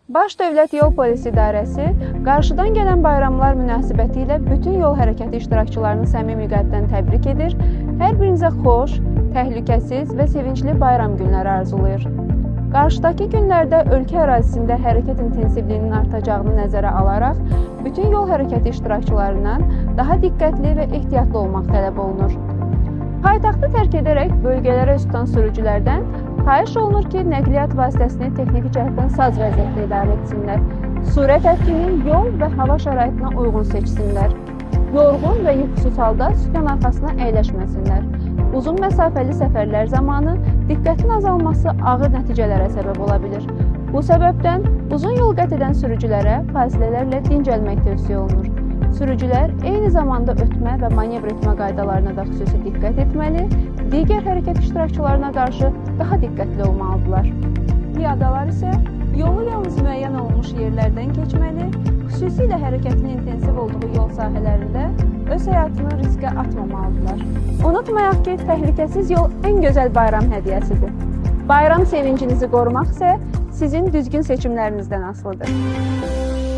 Baş Dövlət Yol Polisi İdarəsi qarşıdan gələn bayramlar münasibətilə bütün yol hərəkəti iştirakçılarını səmimi qəlbdən təbrik edir, hər birinizə xoş, təhlükəsiz və sevincli bayram günləri arzulayır. Qarşıdakı günlərdə ölkə ərazisində hərəkət intensivliyinin artacağını nəzərə alaraq, bütün yol hərəkəti iştirakçılarından daha diqqətli və ehtiyatlı olmaq tələb olunur. Paytaxtı tərk edərək bölgələrə üz tutan sürücülərdən xahiş olunur ki, nəqliyyat vasitəsini texniki cəhətdən saz vəziyyətdə idarə etsinlər. Sürət həddini yol və hava şəraitinə uyğun seçsinlər. Yorğun və yuxusuz halda sükan arxasına əyləşməsinlər. Uzun məsafəli səfərlər zamanı diqqətin azalması ağır nəticələrə səbəb ola bilir. Bu səbəbdən uzun yol qət edən sürücülərə fasilələrlə dincəlmək tövsiyə olunur. Sürücülər eyni zamanda ötmə və manevr etmə qaydalarına da xüsusi diqqət etməli, digər hərəkət iştirakçılarına qarşı daha diqqətli olmalıdırlar. Piyadalar isə yolu yalnız müəyyən olunmuş yerlərdən keçməli, xüsusilə hərəkətin intensiv olduğu yol sahələrində öz həyatını riskə atmamalıdırlar. Unutmayaq ki, təhlükəsiz yol ən gözəl bayram hədiyyəsidir. Bayram sevincinizi qorumaq isə sizin düzgün seçimlərinizdən asılıdır.